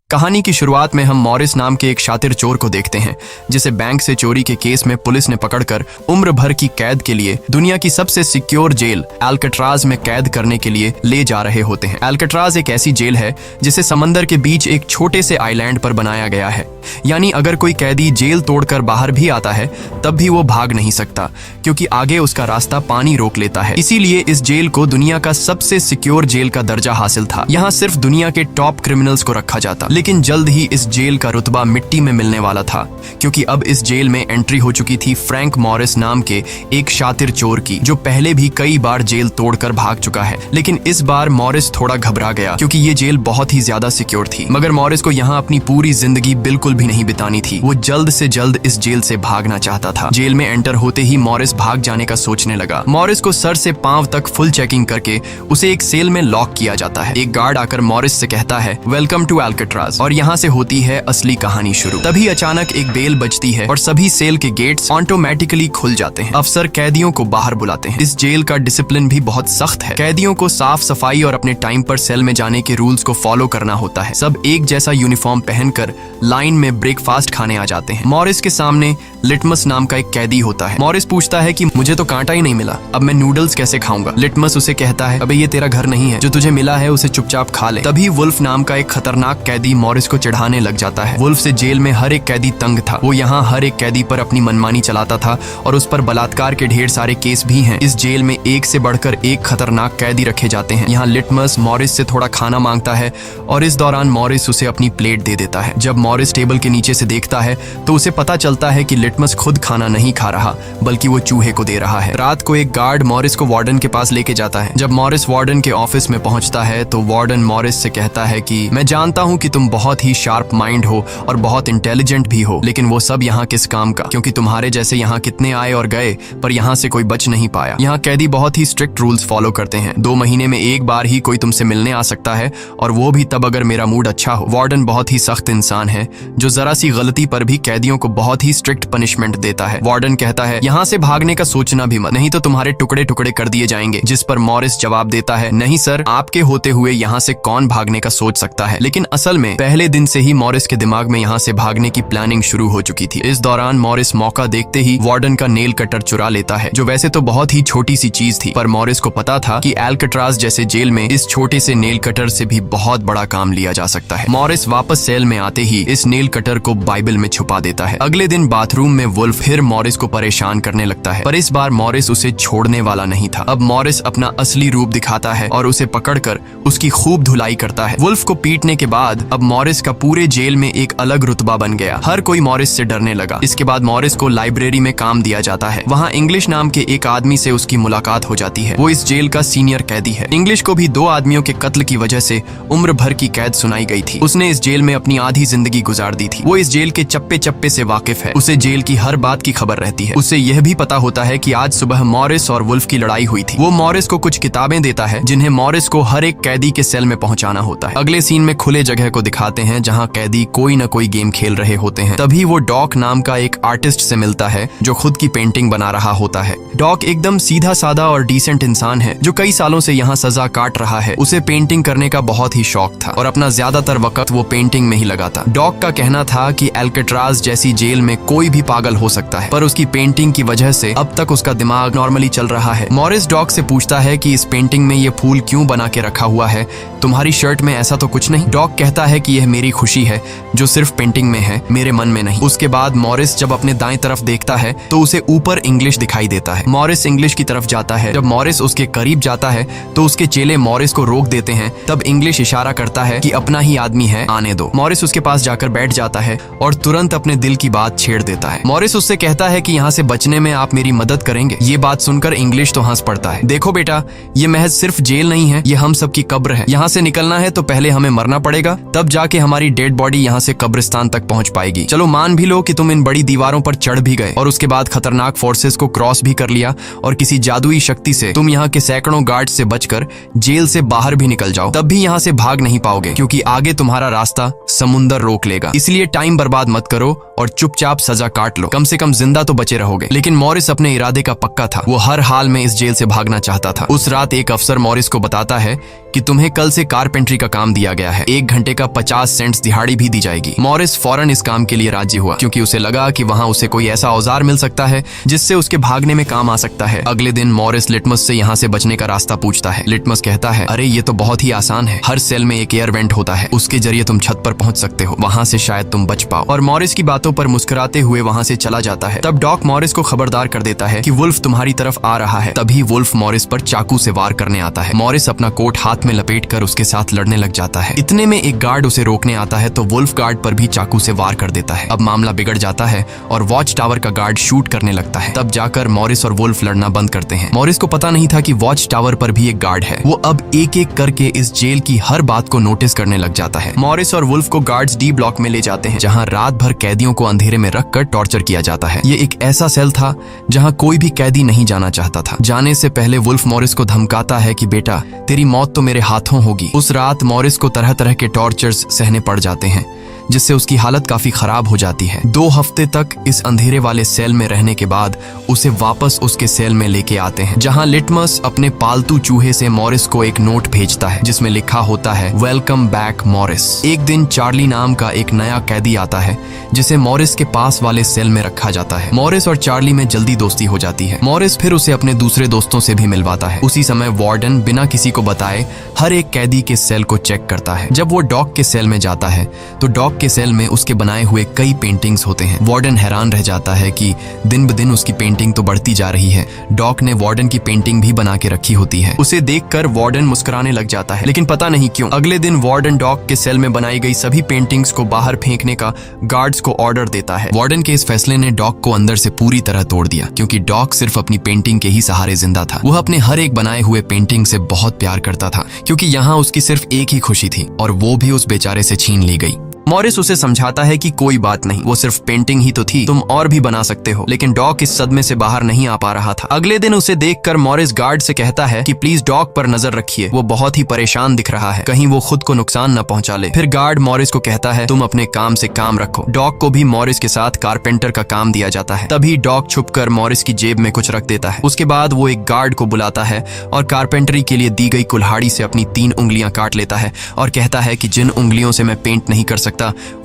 कहानी की शुरुआत में हम मॉरिस नाम के एक शातिर चोर को देखते हैं जिसे बैंक से चोरी के केस में पुलिस ने पकड़कर उम्र भर की कैद के लिए दुनिया की सबसे सिक्योर जेल एल्कट्राज में कैद करने के लिए ले जा रहे होते हैं। एल्कट्राज एक ऐसी जेल है जिसे समंदर के बीच एक छोटे से आइलैंड पर बनाया गया है, यानी अगर कोई कैदी जेल तोड़कर बाहर भी आता है तब भी वो भाग नहीं सकता क्योंकि आगे उसका रास्ता पानी रोक लेता है। इसीलिए इस जेल को दुनिया का सबसे सिक्योर जेल का दर्जा हासिल था। यहाँ सिर्फ दुनिया के टॉप क्रिमिनल्स को रखा जाता, लेकिन जल्द ही इस जेल का रुतबा मिट्टी में मिलने वाला था क्योंकि अब इस जेल में एंट्री हो चुकी थी फ्रैंक मॉरिस नाम के एक शातिर चोर की, जो पहले भी कई बार जेल तोड़कर भाग चुका है। लेकिन इस बार मॉरिस थोड़ा घबरा गया क्योंकि ये जेल बहुत ही ज्यादा सिक्योर थी। मगर मॉरिस को यहाँ अपनी पूरी जिंदगी बिल्कुल भी नहीं बितानी थी। वो जल्द से जल्द इस जेल से भागना चाहता था। जेल में एंटर होते ही मॉरिस भाग जाने का सोचने लगा। मॉरिस को सर से पांव तक फुल चेकिंग करके उसे एक सेल में लॉक किया जाता है। एक गार्ड आकर मॉरिस से कहता है, वेलकम टू एल्कट्राज, और यहाँ से होती है असली कहानी शुरू। तभी अचानक एक बेल बजती है और सभी सेल के गेट्स ऑटोमेटिकली खुल जाते हैं। अफसर कैदियों को बाहर बुलाते हैं। इस जेल का डिसिप्लिन भी बहुत सख्त है। कैदियों को साफ सफाई और अपने टाइम पर सेल में जाने के रूल्स को फॉलो करना होता है। सब एक जैसा यूनिफॉर्म पहनकर लाइन में ब्रेकफास्ट खाने आ जाते हैं। मॉरिस के सामने लिटमस नाम का एक कैदी होता है। मॉरिस पूछता है कि मुझे तो कांटा ही नहीं मिला, अब मैं नूडल्स कैसे खाऊंगा? लिटमस उसे कहता है, अबे ये तेरा घर नहीं है, जो तुझे मिला है उसे चुपचाप खा ले। तभी वुल्फ नाम का एक खतरनाक कैदी मॉरिस को चिढ़ाने लग जाता है। वुल्फ से जेल में हर एक कैदी तंग था। वो यहाँ हर एक कैदी पर अपनी मनमानी चलाता था और उस पर बलात्कार के ढेर सारे केस भी हैं। इस जेल में एक से बढ़कर एक खतरनाक कैदी रखे जाते हैं। यहाँ लिटमस मॉरिस से थोड़ा खाना मांगता है और इस दौरान मॉरिस उसे अपनी प्लेट दे देता है। जब मॉरिस टेबल के नीचे से देखता है तो उसे पता चलता है कि लिटमस खुद खाना नहीं खा रहा बल्कि वो चूहे को दे रहा है। रात को एक गार्ड मॉरिस को वार्डन के पास लेके जाता है। जब मॉरिस वार्डन के ऑफिस में पहुंचता है तो वार्डन मॉरिस से कहता है कि मैं जानता हूं कि तुम बहुत ही शार्प माइंड हो और बहुत इंटेलिजेंट भी हो, लेकिन वो सब यहाँ किस काम का, क्योंकि तुम्हारे जैसे यहाँ कितने आए और गए पर यहाँ से कोई बच नहीं पाया। यहाँ कैदी बहुत ही स्ट्रिक्ट रूल्स फॉलो करते हैं। 2 महीने में एक बार ही कोई तुमसे मिलने आ सकता है और वो भी तब अगर मेरा मूड अच्छा हो। वार्डन बहुत ही सख्त इंसान है जो जरा सी गलती पर भी कैदियों को बहुत ही स्ट्रिक्ट पनिशमेंट देता है। वार्डन कहता है, यहाँ से भागने का सोचना भी मत, नहीं तो तुम्हारे टुकड़े टुकड़े कर दिए जाएंगे। जिस पर मॉरिस जवाब देता है, नहीं सर, आपके होते हुए यहाँ से कौन भागने का सोच सकता है। लेकिन असल में पहले दिन से ही मॉरिस के दिमाग में यहाँ से भागने की प्लानिंग शुरू हो चुकी थी। इस दौरान मॉरिस मौका देखते ही वार्डन का नेल कटर चुरा लेता है, जो वैसे तो बहुत ही छोटी सी चीज थी, पर मॉरिस को पता था कि एल्कट्राज जैसे जेल में इस छोटे से नेल कटर से भी बहुत बड़ा काम लिया जा सकता है। मॉरिस वापस सेल में आते ही इस नेल कटर को बाइबल में छुपा देता है। अगले दिन बाथरूम में वुल्फ फिर मॉरिस को परेशान करने लगता है, पर इस बार मॉरिस उसे छोड़ने वाला नहीं था। अब मॉरिस अपना असली रूप दिखाता है और उसे पकड़कर उसकी खूब धुलाई करता है। वुल्फ को पीटने के बाद अब मॉरिस का पूरे जेल में एक अलग रुतबा बन गया। हर कोई मॉरिस से डरने लगा। इसके बाद मॉरिस को लाइब्रेरी में काम दिया जाता है। वहाँ इंग्लिश नाम के एक आदमी से उसकी मुलाकात हो जाती है। वो इस जेल का सीनियर कैदी है। इंग्लिश को भी 2 आदमियों के कत्ल की वजह से उम्र भर की कैद सुनाई गई थी। उसने इस जेल में अपनी आधी जिंदगी गुजार दी थी। वो इस जेल के चप्पे चप्पे से वाकिफ है। उसे जेल की हर बात की खबर रहती है। उसे यह भी पता होता है कि आज सुबह मॉरिस और वुल्फ की लड़ाई हुई थी। वो मॉरिस को कुछ किताबें देता है जिन्हें मॉरिस को हर एक कैदी के सेल में पहुंचाना होता है। अगले सीन में खुले जगह को दिखाते हैं जहां कैदी कोई न कोई गेम खेल रहे होते हैं। तभी वो डॉक नाम का एक आर्टिस्ट से मिलता है जो खुद की पेंटिंग बना रहा होता है। डॉक एकदम सीधा साधा और डिसेंट इंसान है जो कई सालों से यहाँ सजा काट रहा है। उसे पेंटिंग करने का बहुत ही शौक था और अपना ज्यादातर वक्त वो पेंटिंग में ही लगाता। डॉक का कहना था कि एल्कट्राज जैसी जेल में कोई भी पागल हो सकता है, पर उसकी पेंटिंग की वजह से अब तक उसका दिमाग नॉर्मली चल रहा है। मॉरिस डॉक से पूछता है कि इस पेंटिंग में ये फूल क्यों बना के रखा हुआ है, तुम्हारी शर्ट में ऐसा तो कुछ नहीं। डॉक कहता है कि यह मेरी खुशी है जो सिर्फ पेंटिंग में है, मेरे मन में नहीं। उसके बाद मॉरिस जब अपने दाएं तरफ देखता है तो उसे ऊपर इंग्लिश दिखाई देता है। मॉरिस इंग्लिश की तरफ जाता है। जब मॉरिस उसके करीब जाता है तो उसके चेले मॉरिस को रोक देते हैं। तब इंग्लिश इशारा करता है कि अपना ही आदमी है, आने दो। मॉरिस उसके पास जाकर बैठ जाता है और तुरंत अपने दिल की बात छेड़ देता है। मॉरिस उससे कहता है कि यहाँ से बचने में आप मेरी मदद करेंगे। ये बात सुनकर इंग्लिश तो हंस पड़ता है। देखो बेटा, ये महज सिर्फ जेल नहीं है, ये हम सबकी कब्र है। यहाँ से निकलना है तो पहले हमें मरना पड़ेगा, तब जाके हमारी डेड बॉडी यहाँ से कब्रिस्तान तक पहुँच पाएगी। चलो मान भी लो कि तुम इन बड़ी दीवारों पर चढ़ भी गए और उसके बाद खतरनाक फोर्सेस को क्रॉस भी कर लिया और किसी जादुई शक्ति से तुम यहाँ के सैकड़ों गार्ड से बचकर जेल से बाहर भी निकल जाओ, तब भी यहाँ से भाग नहीं पाओगे क्योंकि आगे तुम्हारा रास्ता समुंदर रोक लेगा। इसलिए टाइम बर्बाद मत करो और चुपचाप सजा काट लो, कम से कम जिंदा तो बचे रहोगे। लेकिन मॉरिस अपने इरादे का पक्का था, वो हर हाल में इस जेल से भागना चाहता था। उस रात एक अफसर मॉरिस को बताता है कि तुम्हें कल से कारपेंट्री का काम दिया गया है, 1 घंटे का 50 सेंट्स दिहाड़ी भी दी जाएगी। मॉरिस फौरन इस काम के लिए राजी हुआ, क्योंकि उसे लगा कि वहाँ उसे कोई ऐसा औजार मिल सकता है जिससे उसके भागने में काम आ सकता है। अगले दिन मॉरिस लिटमस से यहाँ से बचने का रास्ता पूछता है। लिटमस कहता है, अरे ये तो बहुत ही आसान है, हर सेल में एक एयर वेंट होता है, उसके जरिए तुम छत पर पहुंच सकते हो, वहाँ से शायद तुम बच पाओ। और मॉरिस की बातों पर मुस्कुराते हुए वहाँ से चला जाता है। तब डॉक मॉरिस को खबरदार कर देता है कि वुल्फ तुम्हारी तरफ आ रहा है। तभी वुल्फ मॉरिस पर चाकू से वार करने आता है। मॉरिस अपना कोट हाथ में लपेटकर उसके साथ लड़ने लग जाता है। इतने में एक गार्ड उसे रोकने आता है तो वुल्फ गार्ड पर भी चाकू से वार कर देता है। अब मामला बिगड़ जाता है और वॉच टावर का गार्ड शूट करने लगता है। तब जाकर मॉरिस और वुल्फ लड़ना बंद करते हैं। मॉरिस को पता नहीं था कि वॉच टावर पर भी एक गार्ड है। वो अब एक एक करके इस जेल की हर बात को नोटिस करने लग जाता है। मॉरिस और वुल्फ को गार्ड्स डी ब्लॉक में ले जाते हैं, जहाँ रात भर कैदियों को अंधेरे में रखकर टॉर्चर किया जाता है। ये एक ऐसा सेल था जहाँ कोई भी कैदी नहीं जाना चाहता था। जाने से पहले वुल्फ मॉरिस को धमकाता है कि बेटा, तेरी मौत तो मेरे हाथों होगी। उस रात मॉरिस को तरह तरह के टॉर्चर्स सहने पड़ जाते हैं, जिससे उसकी हालत काफी खराब हो जाती है। 2 हफ्ते तक इस अंधेरे वाले सेल में रहने के बाद उसे वापस उसके सेल में लेके आते हैं, जहां लिटमस अपने पालतू चूहे से मॉरिस को एक नोट भेजता है जिसमें लिखा होता है, वेलकम बैक मॉरिस। एक दिन चार्ली नाम का एक नया कैदी आता है जिसे मॉरिस के पास वाले सेल में रखा जाता है। मॉरिस और चार्ली में जल्दी दोस्ती हो जाती है। मॉरिस फिर उसे अपने दूसरे दोस्तों से भी मिलवाता है। उसी समय वार्डन बिना किसी को बताए हर एक कैदी के सेल को चेक करता है। जब वो डॉग के सेल में जाता है तो डॉग के सेल में उसके बनाए हुए कई पेंटिंग्स होते हैं। वार्डन हैरान रह जाता है कि दिन ब दिन उसकी पेंटिंग तो बढ़ती जा रही है। डॉग ने वार्डन की पेंटिंग भी बना के रखी होती है। उसे देखकर वार्डन मुस्कुराने लग जाता है, लेकिन पता नहीं क्यों अगले दिन वार्डन डॉग के सेल में बनाई गई सभी पेंटिंग्स को बाहर फेंकने का गार्ड्स को ऑर्डर देता है। वार्डन के इस फैसले ने डॉग को अंदर से पूरी तरह तोड़ दिया, क्योंकि डॉग सिर्फ अपनी पेंटिंग के ही सहारे जिंदा था। वह अपने हर एक बनाए हुए पेंटिंग से बहुत प्यार करता था, क्योंकि यहाँ उसकी सिर्फ एक ही खुशी थी और वो भी उस बेचारे से छीन ली गई। मॉरिस उसे समझाता है कि कोई बात नहीं, वो सिर्फ पेंटिंग ही तो थी, तुम और भी बना सकते हो। लेकिन डॉग इस सदमे से बाहर नहीं आ पा रहा था। अगले दिन उसे देखकर मॉरिस गार्ड से कहता है कि प्लीज डॉग पर नजर रखिए, वो बहुत ही परेशान दिख रहा है, कहीं वो खुद को नुकसान न पहुंचा ले। फिर गार्ड मॉरिस को कहता है, तुम अपने काम से काम रखो। डॉग को भी मॉरिस के साथ कारपेंटर का काम दिया जाता है। तभी डॉग छुपकर मॉरिस की जेब में कुछ रख देता है। उसके बाद वो एक गार्ड को बुलाता है और कारपेंटरी के लिए दी गई कुल्हाड़ी से अपनी 3 उंगलियां काट लेता है और कहता है कि जिन उंगलियों से मैं पेंट नहीं कर सकता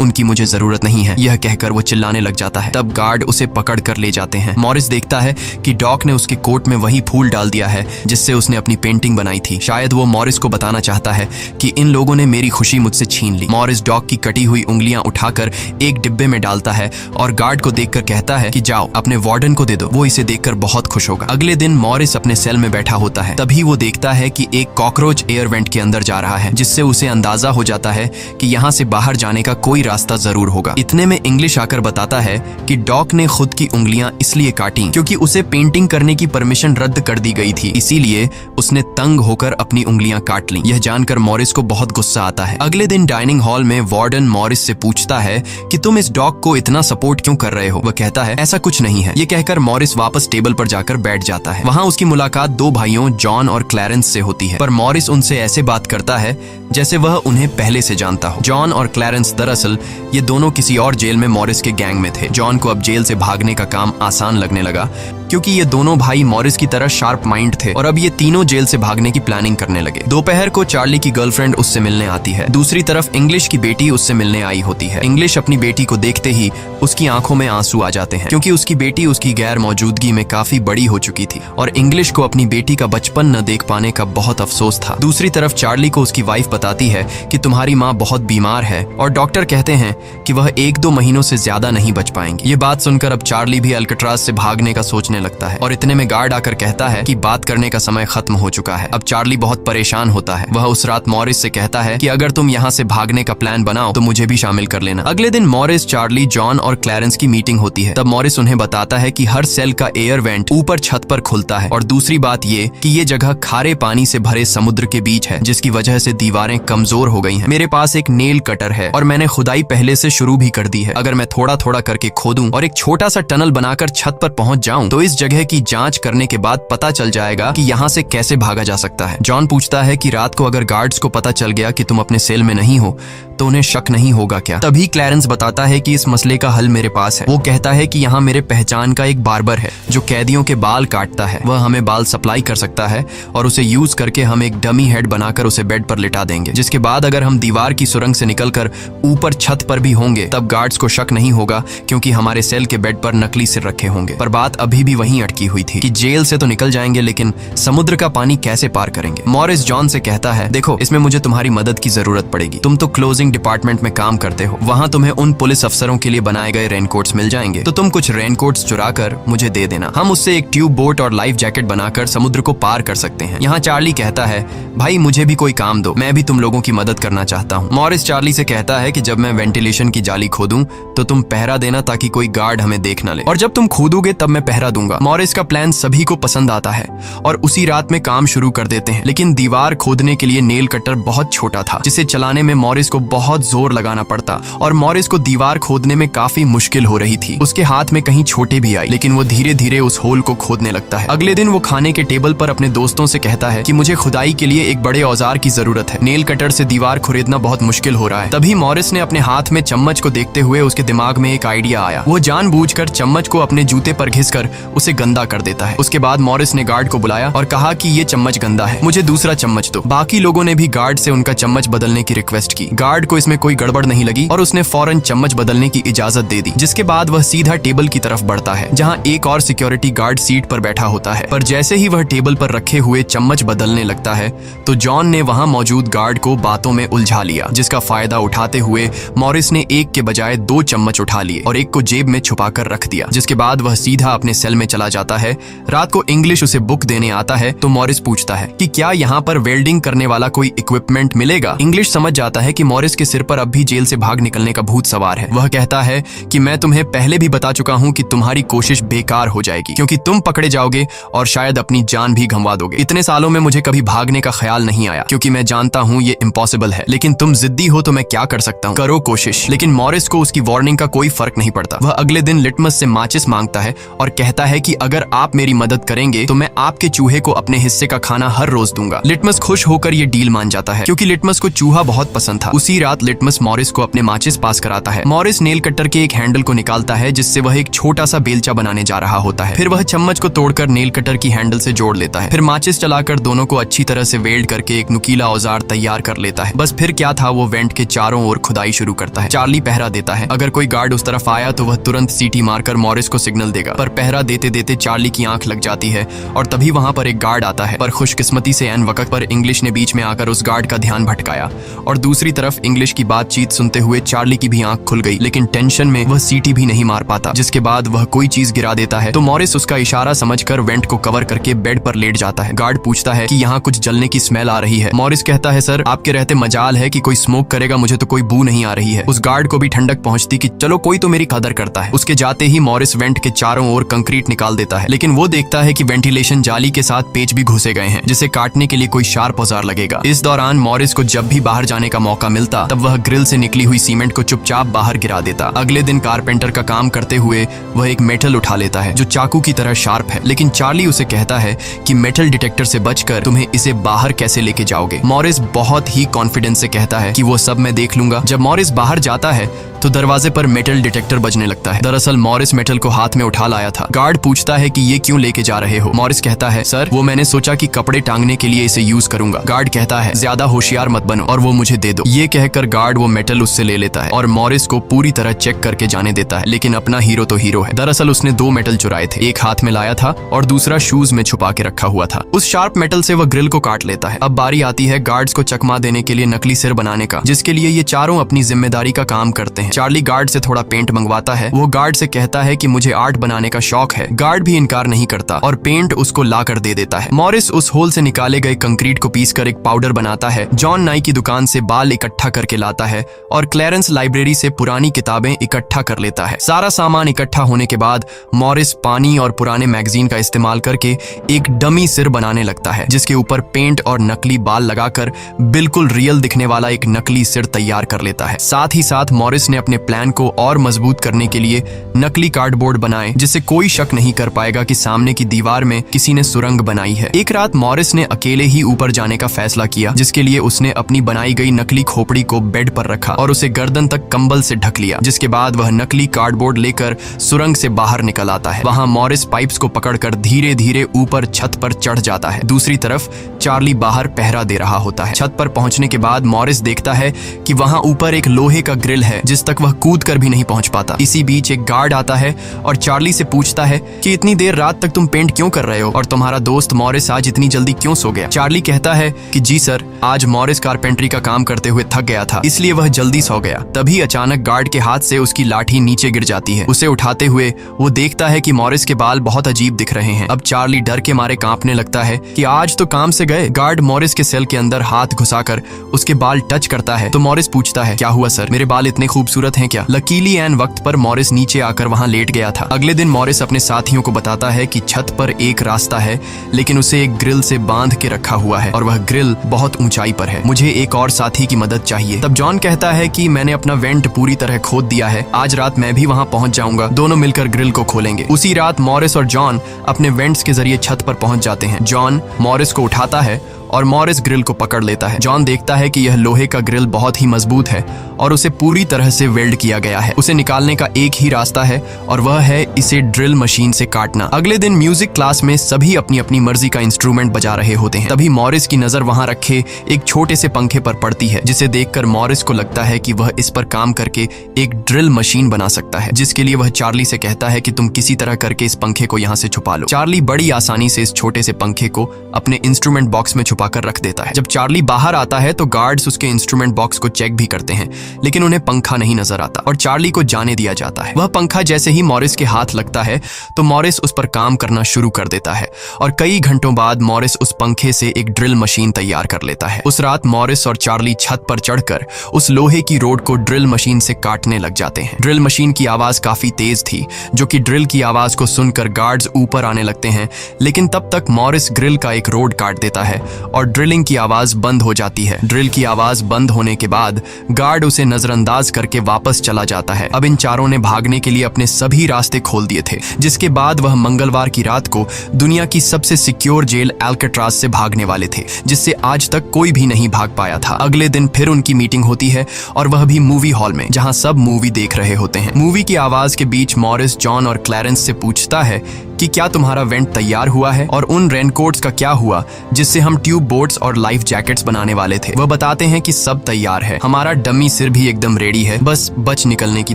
उनकी मुझे जरूरत नहीं है। यह कहकर वो चिल्लाने लग जाता है। तब गार्ड उसे पकड़ कर ले जाते हैं। मॉरिस देखता है कि डॉग ने उसके कोट में वही फूल डाल दिया है जिससे उसने अपनी पेंटिंग बनाई थी। शायद वो मॉरिस को बताना चाहता है कि इन लोगों ने मेरी खुशी मुझसे छीन ली। मॉरिस डॉग की कटी हुई उंगलियां उठाकर एक डिब्बे में डालता है और गार्ड को देखकर कहता है कि जाओ अपने वार्डन को दे दो, वो इसे देखकर बहुत खुश होगा। अगले दिन मॉरिस अपने सेल में बैठा होता है। तभी वो देखता है कि एक कॉकरोच एयर वेंट के अंदर जा रहा है, जिससे उसे अंदाजा हो जाता है कि यहाँ से बाहर जाने का कोई रास्ता जरूर होगा। इतने में इंग्लिश आकर बताता है कि डॉग ने खुद की उंगलियां इसलिए काटी क्योंकि उसे पेंटिंग करने की परमिशन रद्द कर दी गई थी, इसीलिए उसने तंग होकर अपनी उंगलियां काट ली। यह जानकर मॉरिस को बहुत गुस्सा आता है। अगले दिन डाइनिंग हॉल में वार्डन मॉरिस से पूछता है कि तुम इस डॉग को इतना सपोर्ट क्यों कर रहे हो। वह कहता है ऐसा कुछ नहीं है। ये कहकर मॉरिस वापस टेबल पर जाकर बैठ जाता है। वहाँ उसकी मुलाकात 2 भाइयों जॉन और क्लैरेंस से होती है, पर मॉरिस उनसे ऐसे बात करता है जैसे वह उन्हें पहले से जानता हो। जॉन और क्लैरेंस दरअसल ये दोनों किसी और जेल में मॉरिस के गैंग में थे। जॉन को अब जेल से भागने का काम आसान लगने लगा, क्योंकि ये दोनों भाई मॉरिस की तरह शार्प माइंड थे और अब ये तीनों जेल से भागने की प्लानिंग करने लगे। दोपहर को चार्ली की गर्लफ्रेंड उससे मिलने आती है। दूसरी तरफ इंग्लिश की बेटी उससे मिलने आई होती है। इंग्लिश अपनी बेटी को देखते ही उसकी आंखों में आंसू आ जाते हैं, क्योंकि उसकी बेटी उसकी गैर मौजूदगी में काफी बड़ी हो चुकी थी और इंग्लिश को अपनी बेटी का बचपन न देख पाने का बहुत अफसोस था। दूसरी तरफ चार्ली को उसकी वाइफ बताती है कि तुम्हारी माँ बहुत बीमार है और डॉक्टर कहते हैं कि वह 1-2 महीनों से ज्यादा नहीं बच पाएंगी। ये बात सुनकर अब चार्ली भी अल्काट्राज से भागने का सोचने लगता है और इतने में गार्ड आकर कहता है कि बात करने का समय खत्म हो चुका है। अब चार्ली बहुत परेशान होता है। वह उस रात मॉरिस से कहता है कि अगर तुम यहाँ से भागने का प्लान बनाओ तो मुझे भी शामिल कर लेना। अगले दिन मॉरिस, चार्ली, जॉन और क्लैरेंस की मीटिंग होती है। तब मॉरिस उन्हें बताता है कि हर सेल का एयर वेंट ऊपर छत पर खुलता है और दूसरी बात ये कि ये जगह खारे पानी से भरे समुद्र के बीच है, जिसकी वजह से दीवारें कमजोर हो गई हैं। मेरे पास एक नेल कटर है और मैंने खुदाई पहले से शुरू भी कर दी है। अगर मैं थोड़ा थोड़ा करके खोदूं और एक छोटा सा टनल बनाकर छत पर पहुंच जाऊं तो इस जगह की जांच करने के बाद पता चल जाएगा कि यहाँ से कैसे भागा जा सकता है। जॉन पूछता है कि रात को अगर गार्ड्स को पता चल गया कि तुम अपने सेल में नहीं हो तो उन्हें शक नहीं होगा क्या? तभी क्लैरेंस बताता है कि इस मसले का हल मेरे पास है। वो कहता है कि यहाँ मेरे पहचान का एक बार्बर है जो कैदियों के बाल काटता है। वह हमें बाल सप्लाई कर सकता है और उसे यूज करके हम एक डमी हेड बनाकर उसे बेड पर लिटा देंगे, जिसके बाद अगर हम दीवार की सुरंग से निकलकर ऊपर छत पर भी होंगे तब गार्ड्स को शक नहीं होगा, क्योंकि हमारे सेल के बेड पर नकली सिर रखे होंगे। पर बात अभी भी वहीं अटकी हुई थी कि जेल से तो निकल जाएंगे, लेकिन समुद्र का पानी कैसे पार करेंगे? मॉरिस जॉन से कहता है, देखो इसमें मुझे तुम्हारी मदद की जरूरत पड़ेगी। तुम तो क्लोजिंग डिपार्टमेंट में काम करते हो, वहां तुम्हें उन पुलिस अफसरों के लिए बनाए गए रेनकोट्स मिल जाएंगे, तो तुम कुछ रेनकोट्स चुरा कर मुझे दे देना। हम उससे एक ट्यूब बोट और लाइफ जैकेट बनाकर समुद्र को पार कर सकते हैं। यहाँ चार्ली कहता है, भाई मुझे भी कोई काम दो, मैं भी तुम लोगों की मदद करना चाहता हूँ। मॉरिस चार्ली से कहता है कि जब मैं वेंटिलेशन की जाली खोदूं तो तुम पहरा देना ताकि कोई गार्ड हमें देख न ले, और जब तुम खोदोगे तब मैं पहरा दूंगा। मॉरिस का प्लान सभी को पसंद आता है और उसी रात में काम शुरू कर देते हैं, लेकिन दीवार खोदने के लिए नेल कटर बहुत छोटा था, जिसे चलाने में मॉरिस को बहुत जोर लगाना पड़ता और मॉरिस को दीवार खोदने में काफी मुश्किल हो रही थी। उसके हाथ में कहीं छोटे भी आई, लेकिन वो धीरे धीरे उस होल को खोदने लगता है। अगले दिन वो खाने के टेबल पर अपने दोस्तों से कहता है कि मुझे खुदाई के लिए एक बड़े औजार की जरूरत है, नेल कटर से दीवार खुरेदना बहुत मुश्किल हो रहा है। तभी मॉरिस ने अपने हाथ में चम्मच को देखते हुए उसके दिमाग में एक आइडिया आया। वो जानबूझकर चम्मच को अपने जूते पर घिसकर उसे गंदा कर देता है। उसके बाद मॉरिस ने गार्ड को बुलाया और कहा कि ये चम्मच गंदा है, मुझे दूसरा चम्मच दो। बाकी लोगों ने भी गार्ड से उनका चम्मच बदलने की रिक्वेस्ट की। गार्ड को इसमें कोई गड़बड़ नहीं लगी और उसने फौरन चम्मच बदलने की इजाजत दे दी, जिसके बाद वह सीधा टेबल की तरफ बढ़ता है जहां एक और सिक्योरिटी गार्ड सीट पर बैठा होता है। पर जैसे ही वह टेबल पर रखे हुए चम्मच बदलने लगता है तो जॉन ने वहां मौजूद गार्ड को बातों में उलझा लिया, जिसका फायदा उठाते हुए मॉरिस ने एक के बजाय 2 चम्मच उठा लिए और एक को जेब में छुपाकर रख दिया, जिसके बाद वह सीधा अपने सेल में चला जाता है। रात को इंग्लिश उसे बुक देने आता है तो मॉरिस पूछता है कि क्या यहाँ पर वेल्डिंग करने वाला कोई इक्विपमेंट मिलेगा? इंग्लिश समझ जाता है कि मॉरिस के सिर पर अब भी जेल से भाग निकलने का भूत सवार है। वह कहता है कि मैं तुम्हें पहले भी बता चुका हूँ कि तुम्हारी कोशिश बेकार हो जाएगी, क्योंकि तुम पकड़े जाओगे और शायद अपनी जान भी गंवा दोगे। इतने सालों में मुझे कभी भागने का ख्याल नहीं आया, क्योंकि मैं जानता हूँ ये इम्पॉसिबल है, लेकिन तुम जिद्दी हो तो मैं क्या कर सकता हूँ, करो कोशिश। लेकिन मॉरिस को उसकी वार्निंग का कोई फर्क नहीं पड़ता। वह अगले दिन लिटमस से माचिस मांगता है और कहता है कि अगर आप मेरी मदद करेंगे तो मैं आपके चूहे को अपने हिस्से का खाना हर रोज दूंगा। लिटमस खुश होकर ये डील मान जाता है, क्योंकि लिटमस को चूहा बहुत पसंद था। उसी रात लिटमस मॉरिस को अपने माचिस पास कराता है। मॉरिस नेल कटर के एक हैंडल को निकालता है, जिससे वह एक छोटा सा बेलचा बनाने जा रहा होता है। फिर वह चम्मच को तोड़कर नेल कटर की हैंडल से जोड़ लेता है। फिर माचिस चलाकर दोनों को अच्छी तरह से वेल्ड करके एक नुकीला औजार तैयार कर लेता है। बस फिर क्या था, वो वेंट के चारों ओर खुदाई शुरू करता है। चार्ली पहरा देता है। अगर कोई गार्ड उस तरफ आया तो वह तुरंत सीटी मारकर मॉरिस को सिग्नल देगा, पर पहरा देते देते चार्ली की आंख लग जाती है और तभी वहां पर एक गार्ड आता है। पर खुशकिस्मती से ऐन वक्त पर इंग्लिश ने बीच में आकर उस गार्ड का ध्यान भटकाया और दूसरी तरफ इंग्लिश की बातचीत सुनते हुए चार्ली की भी आंख खुल गई, लेकिन टेंशन में वह सीटी भी नहीं मार पाता। जिसके बाद वह कोई चीज गिरा देता है तो मॉरिस उसका इशारा समझकर वेंट को कवर करके बेड पर लेट जाता है। गार्ड पूछता है कि यहाँ कुछ जलने की स्मेल आ रही है। मॉरिस कहता है, सर आपके रहते मजाल है कि कोई स्मोक करेगा, मुझे तो कोई बू नहीं आ रही है। उस गार्ड को भी ठंडक पहुंचती कि चलो कोई तो मेरी कदर करता है। उसके जाते ही मॉरिस वेंट के चारों ओर कंक्रीट निकाल देता है, लेकिन वो देखता है कि वेंटिलेशन जाली के साथ पेच भी घुसे गए हैं, जिसे काटने के लिए कोई शार्प औजार लगेगा। इस दौरान मॉरिस को जब भी बाहर जाने का मौका मिलता तब वह ग्रिल से निकली हुई सीमेंट को चुपचाप बाहर गिरा देता। अगले दिन कारपेंटर का काम करते हुए वह एक मेटल उठा लेता है जो चाकू की तरह शार्प है, लेकिन चार्ली उसे कहता है कि मेटल डिटेक्टर से बचकर तुम्हें इसे बाहर कैसे लेके जाओगे। मॉरिस बहुत ही कॉन्फिडेंस से कहता है कि वो सब मैं देख लूंगा। जब मॉरिस बाहर जाता है तो दरवाजे पर मेटल डिटेक्टर बजने लगता है। दरअसल मॉरिस मेटल को हाथ में उठा लाया था। गार्ड पूछता है कि ये क्यों लेके जा रहे हो? मॉरिस कहता है, सर वो मैंने सोचा कि कपड़े टांगने के लिए इसे यूज करूंगा। गार्ड कहता है, ज्यादा होशियार मत बनो और वो मुझे दे दो। ये कहकर गार्ड वो मेटल उससे ले लेता है और मॉरिस को पूरी तरह चेक करके जाने देता है, लेकिन अपना हीरो तो हीरो है। दरअसल उसने 2 मेटल चुराए थे, एक हाथ में लाया था और दूसरा शूज में छुपा के रखा हुआ था। उस शार्प मेटल से वह ग्रिल को काट लेता है। अब बारी आती है गार्ड्स को चकमा देने के लिए नकली सिर बनाने का, जिसके लिए ये चारों अपनी जिम्मेदारी का काम करते हैं। चार्ली गार्ड से थोड़ा पेंट मंगवाता है। वो गार्ड से कहता है कि मुझे आर्ट बनाने का शौक है। गार्ड भी इनकार नहीं करता और पेंट उसको ला कर दे देता है। मॉरिस उस होल से निकाले गए कंक्रीट को पीसकर एक पाउडर बनाता है। जॉन नाई की दुकान से बाल इकट्ठा करके लाता है और क्लैरेंस लाइब्रेरी से पुरानी किताबें इकट्ठा कर लेता है। सारा सामान इकट्ठा होने के बाद मॉरिस पानी और पुराने मैगजीन का इस्तेमाल करके एक डमी सिर बनाने लगता है, जिसके ऊपर पेंट और नकली बाल लगाकर बिल्कुल रियल दिखने वाला एक नकली सिर तैयार कर लेता है। साथ ही साथ मॉरिस ने अपने प्लान को और मजबूत करने के लिए नकली कार्डबोर्ड बनाए जिससे कोई शक नहीं कर पाएगा कि सामने की दीवार में किसी ने सुरंग बनाई है। एक रात मॉरिस ने अकेले ही ऊपर जाने का फैसला किया, जिसके लिए उसने अपनी बनाई गई नकली खोपड़ी को बेड पर रखा और उसे गर्दन तक कंबल से ढक लिया। जिसके बाद वह नकली कार्डबोर्ड लेकर सुरंग से बाहर निकल आता है। वहां मॉरिस पाइप्स को पकड़कर धीरे धीरे ऊपर छत पर चढ़ जाता है। दूसरी तरफ चार्ली बाहर पहरा दे रहा होता है। छत पर पहुंचने के बाद मॉरिस देखता है कि वहां ऊपर एक लोहे का ग्रिल है जिस तक वह कूद कर भी नहीं पहुंच पाता। इसी बीच एक गार्ड आता है और चार्ली से पूछता है कि इतनी देर रात तक तुम पेंट क्यों कर रहे हो और तुम्हारा दोस्त मॉरिस आज इतनी जल्दी क्यों सो गया। चार्ली कहता है कि जी सर, आज मॉरिस कारपेंट्री का काम करते हुए थक गया था, इसलिए वह जल्दी सो गया। तभी अचानक गार्ड के हाथ से उसकी लाठी नीचे गिर जाती है। उसे उठाते हुए वो देखता है कि मॉरिस के बाल बहुत अजीब दिख रहे हैं। अब चार्ली डर के मारे कांपने लगता है कि आज तो काम से गए। गार्ड मॉरिस के सेल के अंदर हाथ घुसाकर उसके बाल टच करता है तो मॉरिस पूछता है, क्या हुआ सर, मेरे बाल इतने खूबसूरत हैं क्या। लकीली एन वक्त पर मॉरिस नीचे आकर वहां लेट गया था। अगले दिन मॉरिस अपने साथियों को बताता है कि छत पर एक रास्ता है लेकिन उसे एक ग्रिल से बांध के रखा हुआ है और वह ग्रिल बहुत ऊंचाई पर है। मुझे एक और साथी की मदद चाहिए। तब जॉन कहता है कि मैंने अपना वेंट पूरी तरह खोद दिया है, आज रात मैं भी वहां पहुंच जाऊंगा, दोनों मिलकर ग्रिल को खोलेंगे। उसी रात मॉरिस और जॉन अपने वेंट्स के जरिए छत पर पहुंच जाते हैं। जॉन मॉरिस को उठाता है और मॉरिस ग्रिल को पकड़ लेता है। जॉन देखता है कि यह लोहे का ग्रिल बहुत ही मजबूत है और उसे पूरी तरह से वेल्ड किया गया है। उसे निकालने का एक ही रास्ता है और वह है इसे ड्रिल मशीन से काटना। अगले दिन म्यूजिक क्लास में सभी अपनी अपनी मर्जी का इंस्ट्रूमेंट बजा रहे होते हैं। तभी मॉरिस की नजर वहां रखे एक छोटे से पंखे पर पड़ती है, जिसे देखकर मॉरिस को लगता है कि वह इस पर काम करके एक ड्रिल मशीन बना सकता है, जिसके लिए वह चार्ली से कहता है कि तुम किसी तरह करके इस पंखे को यहाँ से छुपा लो। चार्ली बड़ी आसानी से इस छोटे से पंखे को अपने इंस्ट्रूमेंट बॉक्स में कर रख देता है। जब चार्ली बाहर आता है तो गार्ड्स उसके इंस्ट्रूमेंट बॉक्स को चेक भी करते हैं, लेकिन उन्हें पंखा नहीं नजर आता और चार्ली को जाने दिया जाता है। वह पंखा जैसे ही मॉरिस के हाथ लगता है तो मॉरिस उस पर काम करना शुरू कर देता है और कई घंटों बाद मॉरिस उस पंखे से एक ड्रिल मशीन तैयार कर लेता है। उस रात मॉरिस और चार्ली छत पर चढ़कर उस लोहे की रोड को ड्रिल मशीन से काटने लग जाते हैं। ड्रिल मशीन की आवाज काफी तेज थी, जो कि ड्रिल की आवाज को सुनकर गार्ड्स ऊपर आने लगते हैं, लेकिन तब तक मॉरिस ग्रिल का एक रोड काट देता है और ड्रिलिंग की आवाज बंद हो जाती है। ड्रिल की आवाज बंद होने के बाद गार्ड उसे नजरअंदाज करके वापस चला जाता है। अब इन चारों ने भागने के लिए अपने सभी रास्ते खोल दिए थे, जिसके बाद वह मंगलवार की रात को दुनिया की सबसे सिक्योर जेल एल्केट्राज से भागने वाले थे, जिससे आज तक कोई भी नहीं भाग पाया था। अगले दिन फिर उनकी मीटिंग होती है और वह भी मूवी हॉल में, जहां सब मूवी देख रहे होते हैं। मूवी की आवाज के बीच मॉरिस जॉन और क्लैरेंस से पूछता है कि क्या तुम्हारा वेंट तैयार हुआ है और उन रेनकोट्स का क्या हुआ जिससे हम ट्यूब बोट्स और लाइफ जैकेट्स बनाने वाले थे। वह बताते हैं कि सब तैयार है, हमारा डमी सिर भी एकदम रेडी है, बस बच निकलने की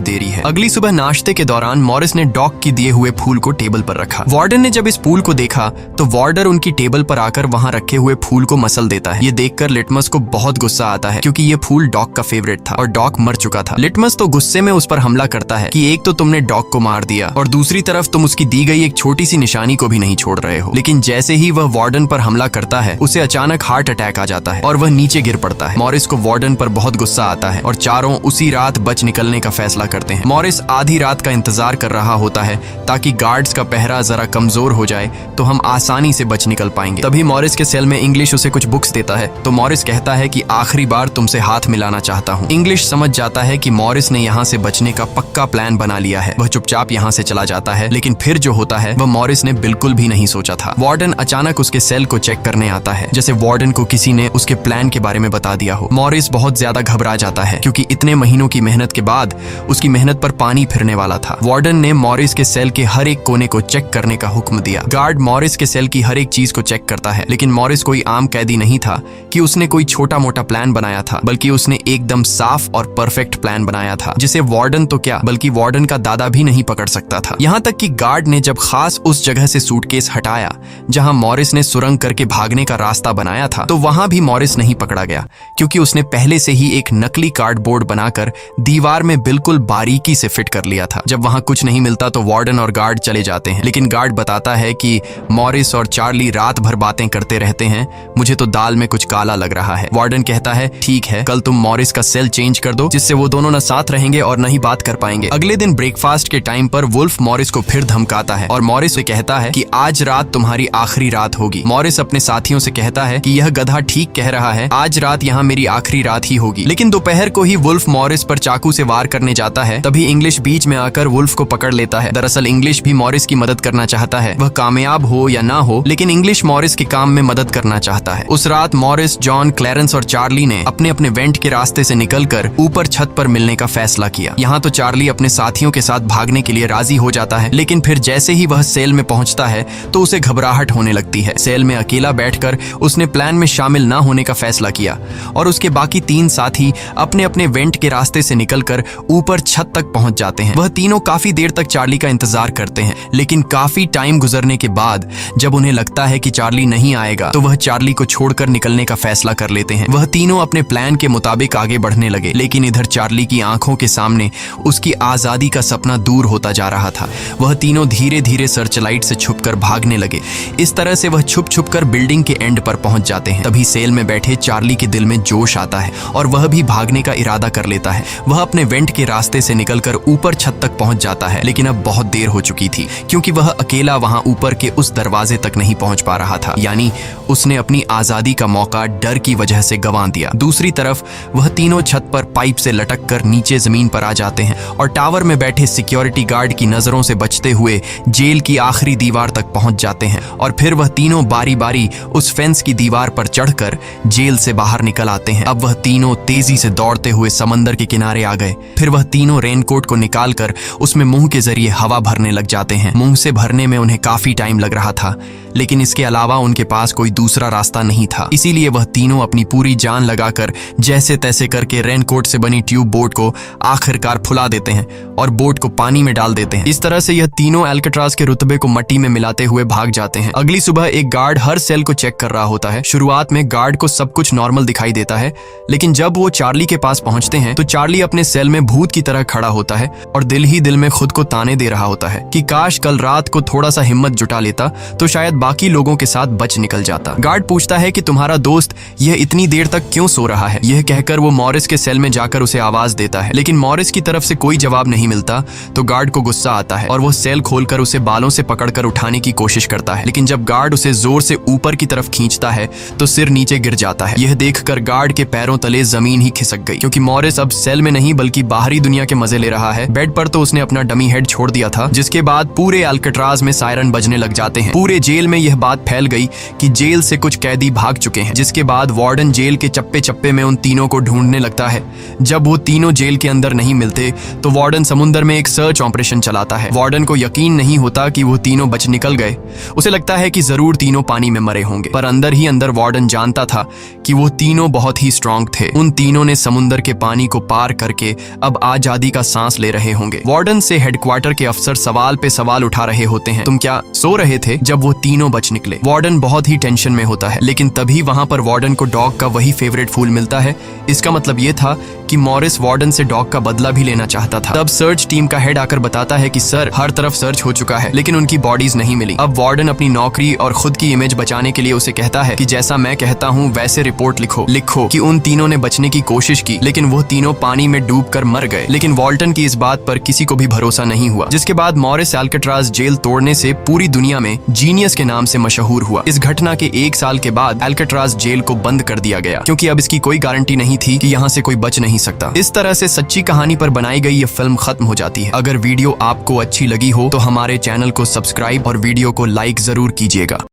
देरी है। अगली सुबह नाश्ते के दौरान मॉरिस ने डॉग की दिए हुए फूल को टेबल पर रखा। वार्डन ने जब इस फूल को देखा तो वार्डर उनकी टेबल पर आकर वहां रखे हुए फूल को मसल देता है। ये देखकर लिटमस को बहुत गुस्सा आता है क्योंकि ये फूल डॉग का फेवरेट था और डॉग मर चुका था। लिटमस तो गुस्से में उस पर हमला करता है कि एक तो तुमने डॉग को मार दिया और दूसरी तरफ तुम उसकी दी गई एक छोटी सी निशानी को भी नहीं छोड़ रहे हो। लेकिन जैसे ही वह वार्डन पर हमला करता है उसे अचानक हार्ट अटैक आ जाता है और वह नीचे गिर पड़ता है। मॉरिस को वार्डन पर बहुत गुस्सा आता है और चारों उसी रात बच निकलने का फैसला करते हैं। मॉरिस आधी रात का इंतजार कर रहा होता है ताकि गार्ड्स का पहरा जरा कमजोर हो जाए तो हम आसानी से बच निकल पाएंगे। तभी मॉरिस के सेल में इंग्लिश उसे कुछ बुक्स देता है तो मॉरिस कहता है कि आखिरी बार तुमसे हाथ मिलाना चाहता हूँ। इंग्लिश समझ जाता है कि मॉरिस ने यहाँ से बचने का पक्का प्लान बना लिया है। वह चुपचाप यहाँ से चला जाता है, लेकिन फिर जो होता है वह मॉरिस ने बिल्कुल भी नहीं सोचा था। वार्डन अचानक उसके सेल को चेक करने आता है, जैसे वार्डन को किसी ने उसके प्लान के बारे में बता दिया हो। मॉरिस बहुत ज्यादा घबरा जाता है क्योंकि इतने महीनों की मेहनत के बाद उसकी मेहनत पर पानी फिरने वाला था। वार्डन ने मॉरिस के सेल के हर एक कोने को चेक करने का हुक्म दिया। गार्ड मॉरिस के सेल की हर एक चीज को चेक करता है, लेकिन मॉरिस कोई आम कैदी नहीं था कि उसने कोई छोटा मोटा प्लान बनाया था, बल्कि उसने एकदम साफ और परफेक्ट प्लान बनाया था, जिसे वार्डन तो क्या बल्कि वार्डन का दादा भी नहीं पकड़ सकता था। यहाँ तक कि गार्ड ने जब खास उस जगह से सूटकेस हटाया जहां मॉरिस ने सुरंग करके भागने का रास्ता बनाया था, तो वहां भी मॉरिस नहीं पकड़ा गया क्योंकि उसने पहले से ही एक नकली कार्डबोर्ड बनाकर दीवार में बिल्कुल बारीकी से फिट कर लिया था। जब वहां कुछ नहीं मिलता तो वार्डन और गार्ड चले जाते हैं, लेकिन गार्ड बताता है कि मॉरिस और चार्ली रात भर बातें करते रहते हैं, मुझे तो दाल में कुछ काला लग रहा है। वार्डन कहता है ठीक है, कल तुम मॉरिस का सेल चेंज कर दो जिससे वो दोनों न साथ रहेंगे और न ही बात कर पाएंगे। अगले दिन ब्रेकफास्ट के टाइम पर वुल्फ मॉरिस को फिर धमकाता है और मॉरिस से कहता है कि आज रात तुम्हारी आखिरी रात होगी। मॉरिस अपने साथियों से कहता है कि यह गधा ठीक कह रहा है, आज रात यहाँ मेरी आखिरी रात ही होगी। लेकिन दोपहर को ही वुल्फ मॉरिस पर चाकू से वार करने जाता है। तभी इंग्लिश बीच में आकर वुल्फ को पकड़ लेता है। दरअसल इंग्लिश भी मॉरिस की मदद करना चाहता है, वह कामयाब हो या ना हो, लेकिन इंग्लिश मॉरिस के काम में मदद करना चाहता है। उस रात मॉरिस, जॉन, क्लैरेंस और चार्ली ने अपने अपने वेंट के रास्ते से निकलकर ऊपर छत पर मिलने का फैसला किया। यहाँ तो चार्ली अपने साथियों के साथ भागने के लिए राजी हो जाता है, लेकिन फिर जैसे ही वह सेल में पहुंचता है तो उसे घबराहट होने लगती है। सेल में अकेला बैठकर उसने प्लान में शामिल ना होने का फैसला किया और उसके बाकी 3 साथी अपने अपने वेंट के रास्ते से निकलकर ऊपर छत तक पहुंच जाते हैं। वह तीनों काफी देर तक चार्ली का इंतजार करते हैं, लेकिन काफी टाइम गुजरने के बाद जब उन्हें लगता है कि चार्ली नहीं आएगा तो वह चार्ली को छोड़कर निकलने का फैसला कर लेते हैं। वह तीनों अपने प्लान के मुताबिक आगे बढ़ने लगे, लेकिन इधर चार्ली की आंखों के सामने उसकी आजादी का सपना दूर होता जा रहा था। वह तीनों धीरे धीरे सर्चलाइट से छुपकर भागने लगे। इस तरह से वह छुप छुप कर बिल्डिंग के एंड पर पहुंच जाते हैं। तभी सेल में बैठे चार्ली के दिल में जोश आता है और वह भी भागने का इरादा कर लेता है। वह अपने वेंट के रास्ते से निकलकर ऊपर छत तक पहुंच जाता है, लेकिन अब बहुत देर हो चुकी थी क्योंकि वह अकेला वहां ऊपर के उस दरवाजे तक नहीं पहुंच पा रहा था। यानी उसने अपनी आजादी का मौका डर की वजह से गंवा दिया। दूसरी तरफ वह तीनों छत पर पाइप से लटक कर नीचे जमीन पर आ जाते हैं और टावर में बैठे सिक्योरिटी गार्ड की नजरों से बचते हुए जेल की आखिरी दीवार तक पहुंच जाते हैं और फिर वह तीनों बारी बारी उस फेंस की दीवार पर चढ़कर जेल से बाहर निकल आते हैं। अब वह तीनों तेजी से दौड़ते हुए समंदर के किनारे आ गए। फिर वह तीनों रेनकोट को निकालकर उसमें मुंह के जरिए हवा भरने लग जाते हैं। मुंह से भरने में उन्हें काफी टाइम लग रहा था, लेकिन इसके अलावा उनके पास कोई दूसरा रास्ता नहीं था। इसीलिए वह तीनों अपनी पूरी जान लगाकर जैसे तैसे करके रेनकोट से बनी ट्यूब बोट को आखिरकार फुला देते हैं और बोट को पानी में डाल देते हैं। इस तरह से यह तीनों अल्काट्राज के रुतबे को मट्टी में मिलाते हुए भाग जाते हैं। अगली सुबह एक गार्ड हर सेल को चेक कर रहा होता है। शुरुआत में गार्ड को सब कुछ नॉर्मल दिखाई देता है, लेकिन जब वो चार्ली के पास पहुंचते हैं तो चार्ली अपने सेल में भूत की तरह खड़ा होता है और दिल ही दिल में खुद को ताने दे रहा होता है कि काश कल रात को थोड़ा सा हिम्मत जुटा लेता तो शायद बाकी लोगों के साथ बच निकल जाता। गार्ड पूछता है कि तुम्हारा दोस्त यह इतनी देर तक क्यों सो रहा है। यह कहकर वो मॉरिस के सेल में जाकर उसे आवाज देता है, लेकिन मॉरिस की तरफ से कोई जवाब नहीं मिलता तो गार्ड को गुस्सा आता है और वो सेल खोलकर उसे बालों से पकड़कर उठाने की कोशिश करता है। लेकिन जब गार्ड उसे जोर से ऊपर की तरफ खींचता है तो सिर नीचे गिर जाता है। यह देखकर गार्ड के पैरों तले जमीन ही खिसक गई, क्योंकि मॉरिस अब सेल में नहीं बल्कि बाहरी दुनिया के मजे ले रहा है। बेड पर तो उसने अपना डमी हेड छोड़ दिया था, जिसके बाद पूरे अल्काट्राज में सायरन बजने लग जाते हैं। पूरे जेल में यह बात फैल गई कि जेल से कुछ कैदी भाग चुके हैं, जिसके बाद वार्डन जेल के चप्पे चप्पे में उन तीनों को ढूंढने लगता है। जब वो तीनों जेल के अंदर नहीं मिलते तो वार्डन समुद्र में एक सर्च ऑपरेशन चलाता है। वार्डन को यकीन नहीं होता कि वो तीनों बच निकल गए। उसे लगता है कि जरूर तीनों पानी में मरे होंगे, पर अंदर ही अंदर वार्डन जानता था कि वो तीनों बहुत ही स्ट्रांग थे। उन तीनों ने समुद्र के पानी को पार करके अब आजादी का सांस ले रहे होंगे। वार्डन से हेडक्वार्टर के अफसर सवाल पे सवाल उठा रहे होते हैं, तुम क्या सो रहे थे जब वो तीनों बच निकले। वार्डन बहुत ही टेंशन में होता है, लेकिन तभी वहां पर वार्डन को डॉग का वही फेवरेट फूल मिलता है। इसका मतलब ये था कि मॉरिस वार्डन से डॉग का बदला भी लेना चाहता था। तब सर्च टीम का हेड आकर बताता है कि सर, हर तरफ सर्च हो चुका है, लेकिन उनकी बॉडीज नहीं मिली। अब वार्डन अपनी नौकरी और खुद की इमेज बचाने के लिए उसे कहता है कि जैसा मैं कहता हूँ वैसे रिपोर्ट लिखो कि उन तीनों ने बचने की कोशिश की, लेकिन वो तीनों पानी में डूबकर मर गए। लेकिन वॉल्टन की इस बात पर किसी को भी भरोसा नहीं हुआ, जिसके बाद मॉरिस अल्काट्राज जेल तोड़ने से पूरी दुनिया में जीनियस के नाम से मशहूर हुआ। इस घटना के 1 साल के बाद अल्काट्राज जेल को बंद कर दिया गया, क्योंकि अब इसकी कोई गारंटी नहीं थी कि यहाँ से कोई बच नहीं सकता। इस तरह से सच्ची कहानी पर बनाई गई ये फिल्म खत्म हो जाती है। अगर वीडियो आपको अच्छी लगी हो तो हमारे चैनल को सब्सक्राइब और वीडियो को लाइक जरूर कीजिएगा।